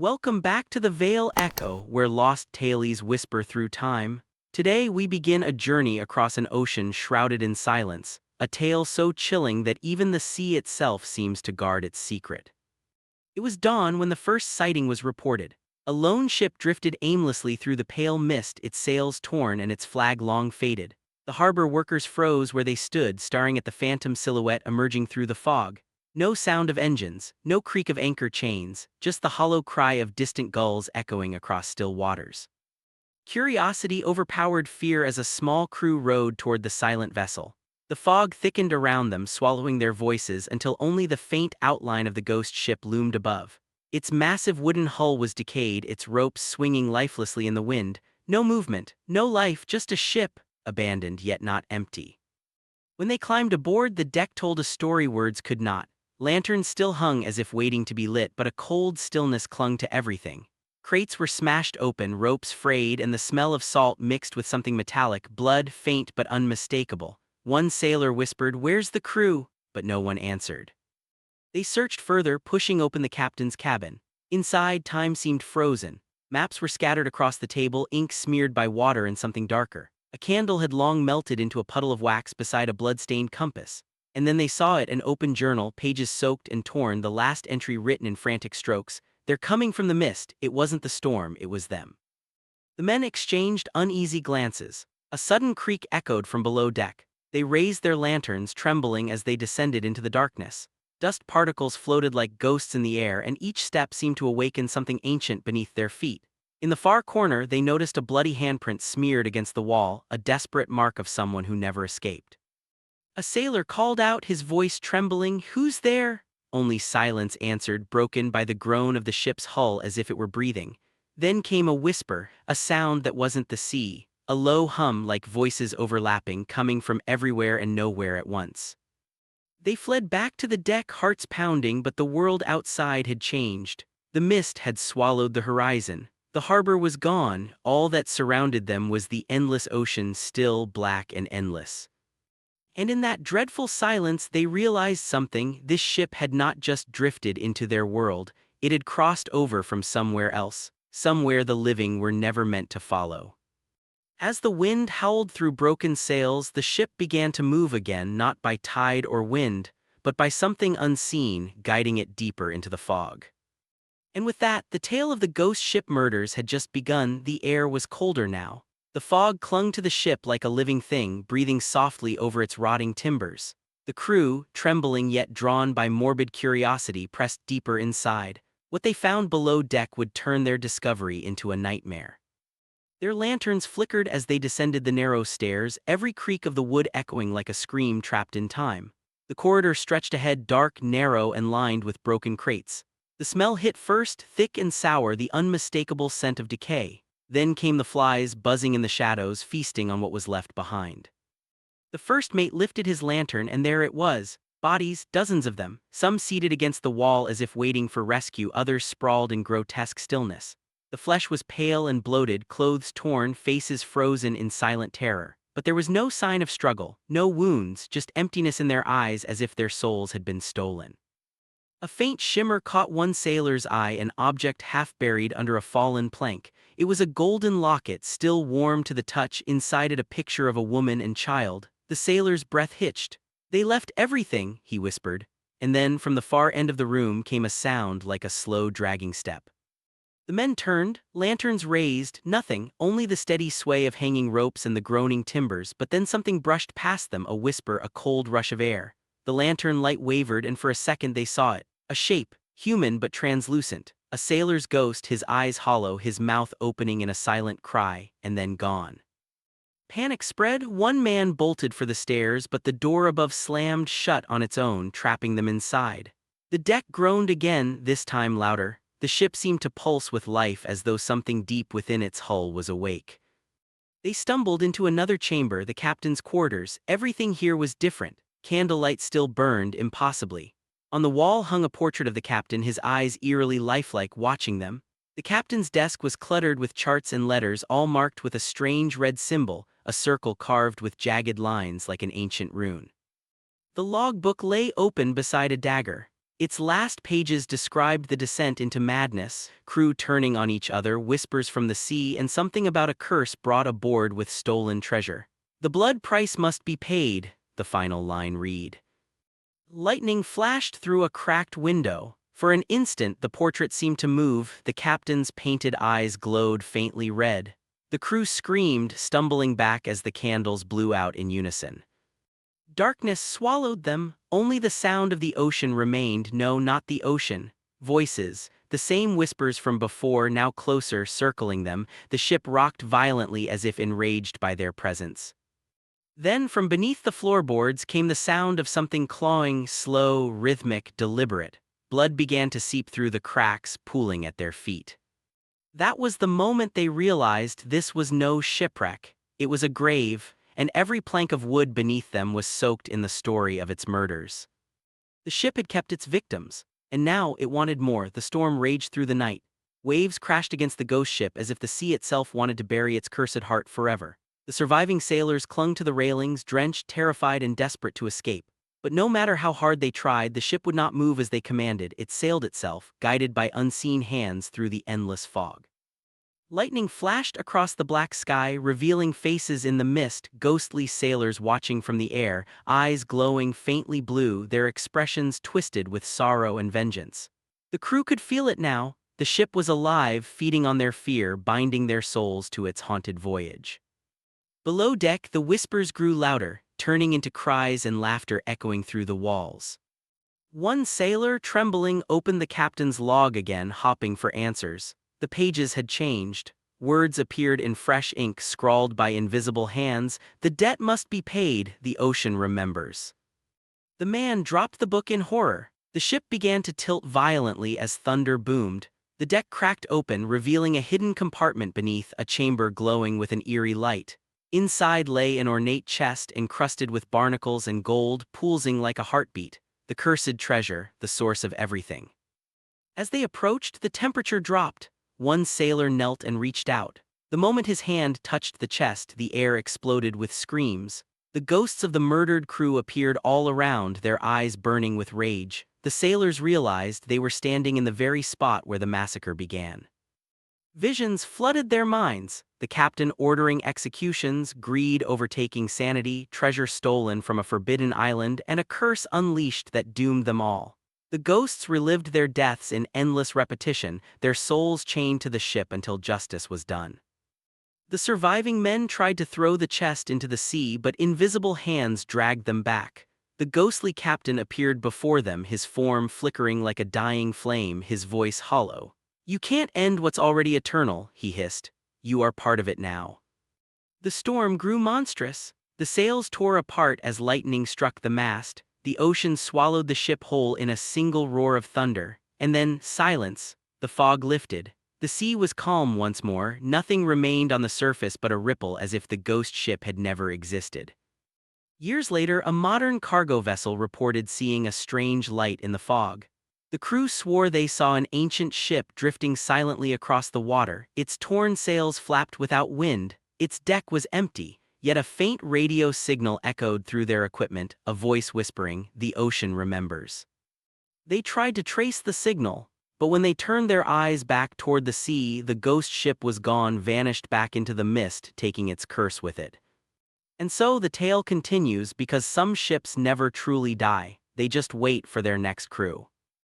Welcome back to the Vale Echo, where lost tales whisper through time. Today we begin a journey across an ocean shrouded in silence, a tale so chilling that even the sea itself seems to guard its secret. It was dawn when the first sighting was reported. A lone ship drifted aimlessly through the pale mist, its sails torn and its flag long faded. The harbor workers froze where they stood, staring at the phantom silhouette emerging through the fog. No sound of engines, no creak of anchor chains, just the hollow cry of distant gulls echoing across still waters. Curiosity overpowered fear as a small crew rowed toward the silent vessel. The fog thickened around them, swallowing their voices until only the faint outline of the ghost ship loomed above. Its massive wooden hull was decayed, its ropes swinging lifelessly in the wind. No movement, no life, just a ship, abandoned yet not empty. When they climbed aboard, the deck told a story words could not. Lanterns still hung as if waiting to be lit, but a cold stillness clung to everything. Crates were smashed open, ropes frayed, and the smell of salt mixed with something metallic, blood faint but unmistakable. One sailor whispered, "Where's the crew?" But no one answered. They searched further, pushing open the captain's cabin. Inside, time seemed frozen. Maps were scattered across the table, ink smeared by water and something darker. A candle had long melted into a puddle of wax beside a blood-stained compass. And then they saw it, an open journal, pages soaked and torn, the last entry written in frantic strokes. "They're coming from the mist." It wasn't the storm, it was them. The men exchanged uneasy glances. A sudden creak echoed from below deck. They raised their lanterns, trembling as they descended into the darkness. Dust particles floated like ghosts in the air, and each step seemed to awaken something ancient beneath their feet. In the far corner, they noticed a bloody handprint smeared against the wall, a desperate mark of someone who never escaped. A sailor called out, his voice trembling, "Who's there?" Only silence answered, broken by the groan of the ship's hull as if it were breathing. Then came a whisper, a sound that wasn't the sea, a low hum like voices overlapping, coming from everywhere and nowhere at once. They fled back to the deck, hearts pounding, but the world outside had changed. The mist had swallowed the horizon. The harbor was gone, all that surrounded them was the endless ocean, still, black, and endless. And in that dreadful silence they realized something. This ship had not just drifted into their world, it had crossed over from somewhere else, somewhere the living were never meant to follow. As the wind howled through broken sails, the ship began to move again, not by tide or wind, but by something unseen, guiding it deeper into the fog. And with that, the tale of the ghost ship murders had just begun. The air was colder now. The fog clung to the ship like a living thing, breathing softly over its rotting timbers. The crew, trembling yet drawn by morbid curiosity, pressed deeper inside. What they found below deck would turn their discovery into a nightmare. Their lanterns flickered as they descended the narrow stairs, every creak of the wood echoing like a scream trapped in time. The corridor stretched ahead, dark, narrow, and lined with broken crates. The smell hit first, thick and sour, the unmistakable scent of decay. Then came the flies, buzzing in the shadows, feasting on what was left behind. The first mate lifted his lantern, and there it was. Bodies, dozens of them, some seated against the wall as if waiting for rescue, others sprawled in grotesque stillness. The flesh was pale and bloated, clothes torn, faces frozen in silent terror. But there was no sign of struggle, no wounds, just emptiness in their eyes, as if their souls had been stolen. A faint shimmer caught one sailor's eye, an object half buried under a fallen plank. It was a golden locket, still warm to the touch. Inside it a picture of a woman and child. The sailor's breath hitched. "They left everything," he whispered. And then from the far end of the room came a sound like a slow dragging step. The men turned, lanterns raised, nothing, only the steady sway of hanging ropes and the groaning timbers. But then something brushed past them, a whisper, a cold rush of air. The lantern light wavered, and for a second they saw it. A shape, human but translucent. A sailor's ghost, his eyes hollow, his mouth opening in a silent cry, and then gone. Panic spread. One man bolted for the stairs, but the door above slammed shut on its own, trapping them inside. The deck groaned again, this time louder. The ship seemed to pulse with life, as though something deep within its hull was awake. They stumbled into another chamber, the captain's quarters. Everything here was different. Candlelight still burned, impossibly. On the wall hung a portrait of the captain, his eyes eerily lifelike, watching them. The captain's desk was cluttered with charts and letters, all marked with a strange red symbol, a circle carved with jagged lines like an ancient rune. The logbook lay open beside a dagger. Its last pages described the descent into madness, crew turning on each other, whispers from the sea, and something about a curse brought aboard with stolen treasure. "The blood price must be paid," the final line read. Lightning flashed through a cracked window. For an instant the portrait seemed to move, the captain's painted eyes glowed faintly red. The crew screamed, stumbling back as the candles blew out in unison. Darkness swallowed them, only the sound of the ocean remained. No, not the ocean. Voices, the same whispers from before, now closer, circling them. The ship rocked violently as if enraged by their presence. Then from beneath the floorboards came the sound of something clawing, slow, rhythmic, deliberate. Blood began to seep through the cracks, pooling at their feet. That was the moment they realized this was no shipwreck. It was a grave, and every plank of wood beneath them was soaked in the story of its murders. The ship had kept its victims, and now it wanted more. The storm raged through the night. Waves crashed against the ghost ship as if the sea itself wanted to bury its cursed heart forever. The surviving sailors clung to the railings, drenched, terrified, and desperate to escape. But no matter how hard they tried, the ship would not move as they commanded. It sailed itself, guided by unseen hands through the endless fog. Lightning flashed across the black sky, revealing faces in the mist, ghostly sailors watching from the air, eyes glowing faintly blue, their expressions twisted with sorrow and vengeance. The crew could feel it now. The ship was alive, feeding on their fear, binding their souls to its haunted voyage. Below deck, the whispers grew louder, turning into cries and laughter echoing through the walls. One sailor, trembling, opened the captain's log again, hopping for answers. The pages had changed. Words appeared in fresh ink, scrawled by invisible hands. "The debt must be paid, the ocean remembers." The man dropped the book in horror. The ship began to tilt violently as thunder boomed. The deck cracked open, revealing a hidden compartment beneath, a chamber glowing with an eerie light. Inside lay an ornate chest encrusted with barnacles and gold, pulsing like a heartbeat, the cursed treasure, the source of everything. As they approached, the temperature dropped. One sailor knelt and reached out. The moment his hand touched the chest, the air exploded with screams. The ghosts of the murdered crew appeared all around, their eyes burning with rage. The sailors realized they were standing in the very spot where the massacre began. Visions flooded their minds, the captain ordering executions, greed overtaking sanity, treasure stolen from a forbidden island, and a curse unleashed that doomed them all. The ghosts relived their deaths in endless repetition, their souls chained to the ship until justice was done. The surviving men tried to throw the chest into the sea, but invisible hands dragged them back. The ghostly captain appeared before them, his form flickering like a dying flame, his voice hollow. "You can't end what's already eternal," he hissed. "You are part of it now." The storm grew monstrous. The sails tore apart as lightning struck the mast. The ocean swallowed the ship whole in a single roar of thunder. And then, silence. The fog lifted. The sea was calm once more. Nothing remained on the surface but a ripple, as if the ghost ship had never existed. Years later, a modern cargo vessel reported seeing a strange light in the fog. The crew swore they saw an ancient ship drifting silently across the water. Its torn sails flapped without wind. Its deck was empty. Yet a faint radio signal echoed through their equipment, a voice whispering, "The ocean remembers." They tried to trace the signal, but when they turned their eyes back toward the sea, the ghost ship was gone, vanished back into the mist, taking its curse with it. And so the tale continues, because some ships never truly die, they just wait for their next crew.